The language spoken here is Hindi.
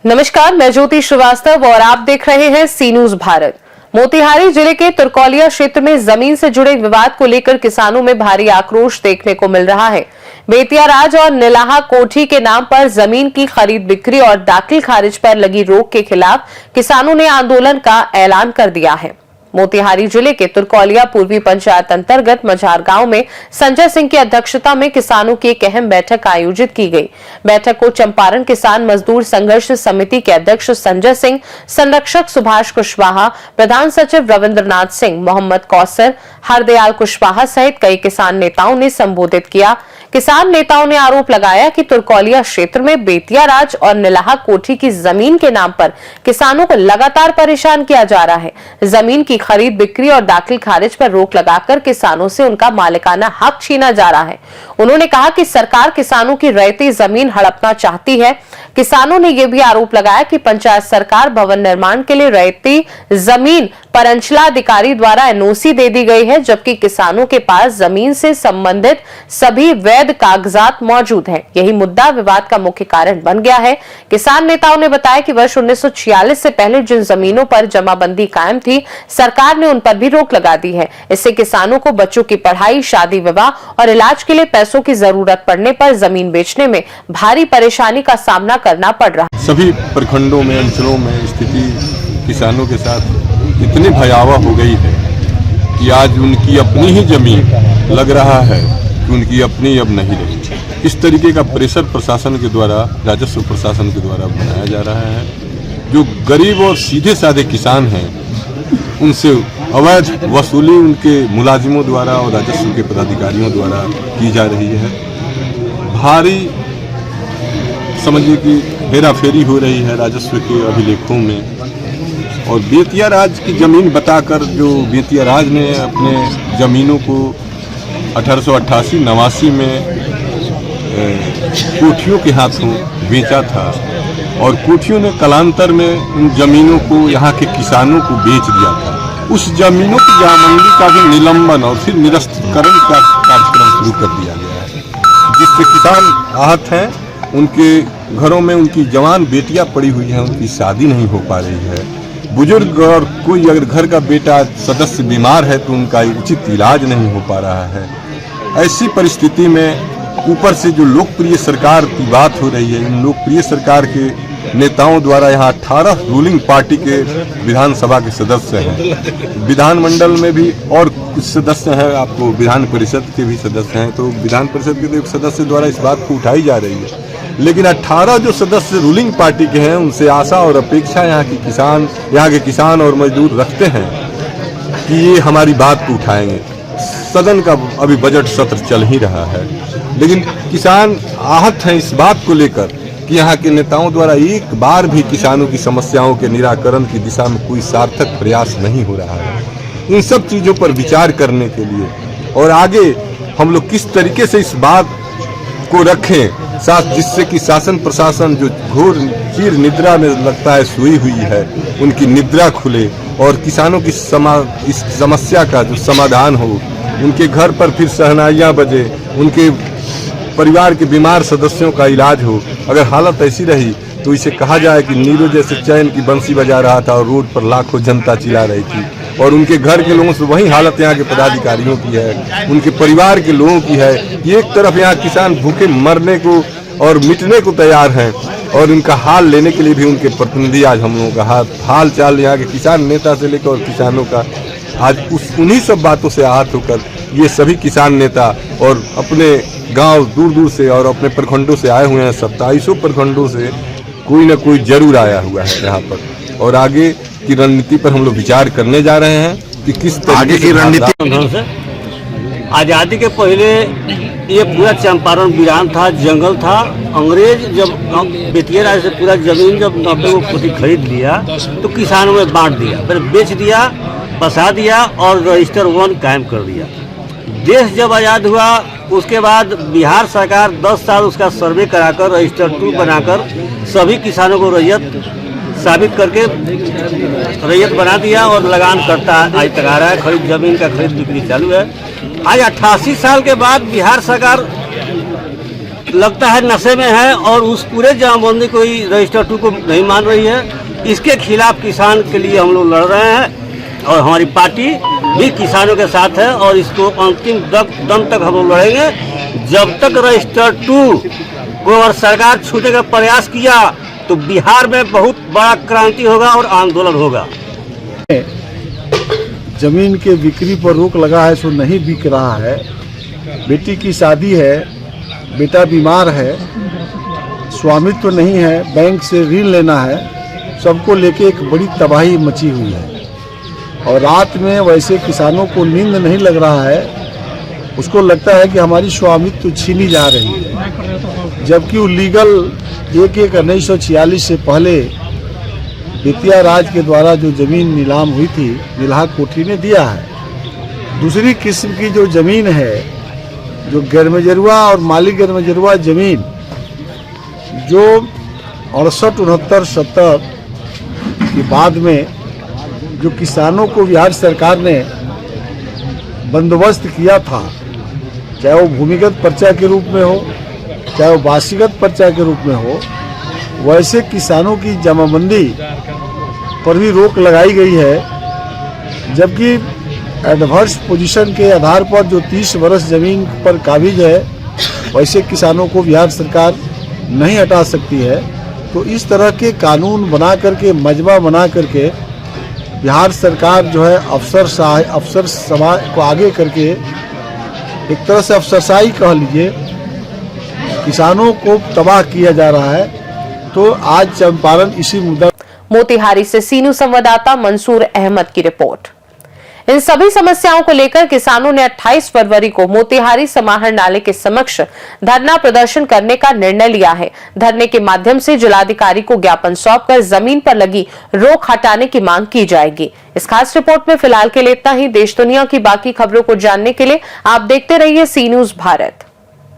नमस्कार, मैं ज्योति श्रीवास्तव और आप देख रहे हैं सी न्यूज भारत। मोतिहारी जिले के तुरकौलिया क्षेत्र में जमीन से जुड़े विवाद को लेकर किसानों में भारी आक्रोश देखने को मिल रहा है। बेतिया राज और निलाहा कोठी के नाम पर जमीन की खरीद बिक्री और दाखिल खारिज पर लगी रोक के खिलाफ किसानों ने आंदोलन का ऐलान कर दिया है। मोतिहारी जिले के तुरकौलिया पूर्वी पंचायत अंतर्गत मझार गांव में संजय सिंह की अध्यक्षता में किसानों की एक अहम बैठक आयोजित की गई। बैठक को चंपारण किसान मजदूर संघर्ष समिति के अध्यक्ष संजय सिंह, संरक्षक सुभाष कुशवाहा, प्रधान सचिव रविंद्रनाथ सिंह, मोहम्मद कौसर, हरदयाल कुशवाहा सहित कई किसान नेताओं ने संबोधित किया। किसान नेताओं ने आरोप लगाया कि तुरकौलिया क्षेत्र में बेतिया राज और निलाहा कोठी की जमीन के नाम पर किसानों को लगातार परेशान किया जा रहा है। जमीन की खरीद बिक्री और दाखिल खारिज पर रोक लगाकर किसानों से उनका मालिकाना हक छीना जा रहा है। उन्होंने कहा कि सरकार किसानों की रैयती जमीन हड़पना चाहती है। किसानों ने यह भी आरोप लगाया कि पंचायत सरकार भवन निर्माण के लिए रैयती जमीन पर अंचलाधिकारी द्वारा एनओसी दे दी गई है, जबकि किसानों के पास जमीन से संबंधित सभी वैध कागजात मौजूद हैं। यही मुद्दा विवाद का मुख्य कारण बन गया है। किसान नेताओं ने बताया कि वर्ष 1946 से पहले जिन जमीनों पर जमाबंदी कायम थी, सरकार ने उन पर भी रोक लगा दी है। इससे किसानों को बच्चों की पढ़ाई, शादी विवाह और इलाज के लिए पैसों की जरूरत पड़ने पर जमीन बेचने में भारी परेशानी का सामना करना पड़ रहा है। सभी प्रखंडों में, अंचलों में स्थिति किसानों के साथ इतनी भयावह हो गई है कि आज उनकी अपनी ही जमीन लग रहा है कि उनकी अपनी अब नहीं रही। इस तरीके का प्रेशर प्रशासन के द्वारा, राजस्व प्रशासन के द्वारा बनाया जा रहा है। जो गरीब और सीधे साधे किसान हैं उनसे अवैध वसूली उनके मुलाजिमों द्वारा और राजस्व के पदाधिकारियों द्वारा की जा रही है। भारी समझिए कि हेराफेरी हो रही है राजस्व के अभिलेखों में। और बेतिया राज की जमीन बताकर जो बेतिया राज ने अपने जमीनों को 1888-89 में कोठियों के हाथों बेचा था और कोठियों ने कालांतर में उन जमीनों को यहाँ के किसानों को बेच दिया था। उस जमीनों की जामंदी का भी निलंबन और फिर निरस्तीकरण का कार्यक्रम शुरू कर दिया गया है, जिससे किसान आहत हैं। उनके घरों में उनकी जवान बेटियां पड़ी हुई हैं, उनकी शादी नहीं हो पा रही है। बुजुर्ग और कोई अगर घर का बेटा सदस्य बीमार है तो उनका उचित इलाज नहीं हो पा रहा है। ऐसी परिस्थिति में ऊपर से जो लोकप्रिय सरकार की बात हो रही है, इन लोकप्रिय सरकार के नेताओं द्वारा यहाँ 18 रूलिंग पार्टी के विधानसभा के सदस्य हैं, विधानमंडल में भी और कुछ सदस्य हैं, आपको विधान परिषद के भी सदस्य हैं। तो विधान परिषद के सदस्य द्वारा इस बात को उठाई जा रही है, लेकिन 18 जो सदस्य रूलिंग पार्टी के हैं उनसे आशा और अपेक्षा यहाँ के किसान और मजदूर रखते हैं कि ये हमारी बात को उठाएंगे। सदन का अभी बजट सत्र चल ही रहा है, लेकिन किसान आहत हैं इस बात को लेकर कि यहाँ के नेताओं द्वारा एक बार भी किसानों की समस्याओं के निराकरण की दिशा में कोई सार्थक प्रयास नहीं हो रहा है। इन सब चीज़ों पर विचार करने के लिए और आगे हम लोग किस तरीके से इस बात को रखें साथ, जिससे कि शासन प्रशासन जो घोर चीर निद्रा में लगता है सोई हुई है, उनकी निद्रा खुले और किसानों की इस समस्या का जो समाधान हो, उनके घर पर फिर शहनाइयाँ बजे, उनके परिवार के बीमार सदस्यों का इलाज हो। अगर हालत ऐसी रही तो इसे कहा जाए कि नीलो जैसे चैन की बंसी बजा रहा था और रोड पर लाखों जनता चिल्ला रही थी, और उनके घर के लोगों से वही हालत यहाँ के पदाधिकारियों की है, उनके परिवार के लोगों की है कि एक तरफ यहाँ किसान भूखे मरने को और मिटने को तैयार हैं और उनका हाल लेने के लिए भी उनके प्रतिनिधि आज हम लोगों का हाल चाल यहाँ के किसान नेता से लेकर और किसानों का आज उन्हीं सब बातों से आहत होकर ये सभी किसान नेता और अपने गांव दूर दूर से और अपने प्रखंडों से आए हुए हैं। 2700 प्रखंडों से कोई न कोई जरूर आया हुआ है यहाँ पर, और आगे की रणनीति पर हम लोग विचार करने जा रहे हैं कि किस तरीके की रणनीति। आज़ादी के पहले ये पूरा चंपारण वीरान था, जंगल था। अंग्रेज जब बेतिया राज से पूरा जमीन जब 90 कोठी खरीद लिया तो किसानों में बांट दिया, फिर बेच दिया, बसा दिया और रजिस्टर 1 कायम कर दिया। देश जब आज़ाद हुआ उसके बाद बिहार सरकार 10 साल उसका सर्वे कराकर रजिस्टर 2 बनाकर सभी किसानों को रैयत साबित करके रैयत बना दिया और लगान करता आज तक आ रहा है। खरीद जमीन का खरीद बिक्री चालू है। आज 88 साल के बाद बिहार सरकार लगता है नशे में है और उस पूरे जमाबंदी को ही रजिस्टर 2 को नहीं मान रही है। इसके खिलाफ किसान के लिए हम लोग लड़ रहे हैं और हमारी पार्टी भी किसानों के साथ है और इसको अंतिम दम तक हम लोग लड़ेंगे। जब तक रजिस्टर 2 को अगर सरकार छूटने का प्रयास किया तो बिहार में बहुत बड़ा क्रांति होगा और आंदोलन होगा। जमीन के बिक्री पर रोक लगा है सो नहीं बिक रहा है। बेटी की शादी है, बेटा बीमार है, स्वामित्व तो नहीं है, बैंक से ऋण लेना है, सबको लेके एक बड़ी तबाही मची हुई है। और रात में वैसे किसानों को नींद नहीं लग रहा है, उसको लगता है कि हमारी स्वामित्व तो छीनी जा रही है, जबकि वो लीगल 1/1/1946 से पहले बेतिया राज के द्वारा जो जमीन नीलाम हुई थी, निलाह कोठी ने दिया है। दूसरी किस्म की जो जमीन है, जो गैरमजरुआ और माली गैरमजरुआ जमीन, जो 68, 69, 70 के बाद में जो किसानों को बिहार सरकार ने बंदोबस्त किया था, चाहे वो भूमिगत पर्चा के रूप में हो, चाहे वो वार्षिकगत पर्चा के रूप में हो, वैसे किसानों की जमाबंदी पर भी रोक लगाई गई है। जबकि एडवर्स पोजीशन के आधार पर जो 30 वर्ष जमीन पर काबिज है, वैसे किसानों को बिहार सरकार नहीं हटा सकती है। तो इस तरह के कानून बना करके, मजमा बना करके बिहार सरकार जो है अफसर समाज को आगे करके एक तरह से अफसरशाही कह लीजिए, किसानों को तबाह किया जा रहा है। तो आज चंपारण इसी मुद्दा। मोतिहारी से सीनू संवाददाता मंसूर अहमद की रिपोर्ट। इन सभी समस्याओं को लेकर किसानों ने 28 फरवरी को मोतिहारी समाहरणालय के समक्ष धरना प्रदर्शन करने का निर्णय लिया है। धरने के माध्यम से जिलाधिकारी को ज्ञापन सौंपकर जमीन पर लगी रोक हटाने की मांग की जाएगी। इस खास रिपोर्ट में फिलहाल के लिए इतना ही। देश दुनिया की बाकी खबरों को जानने के लिए आप देखते रहिए सी न्यूज़ भारत।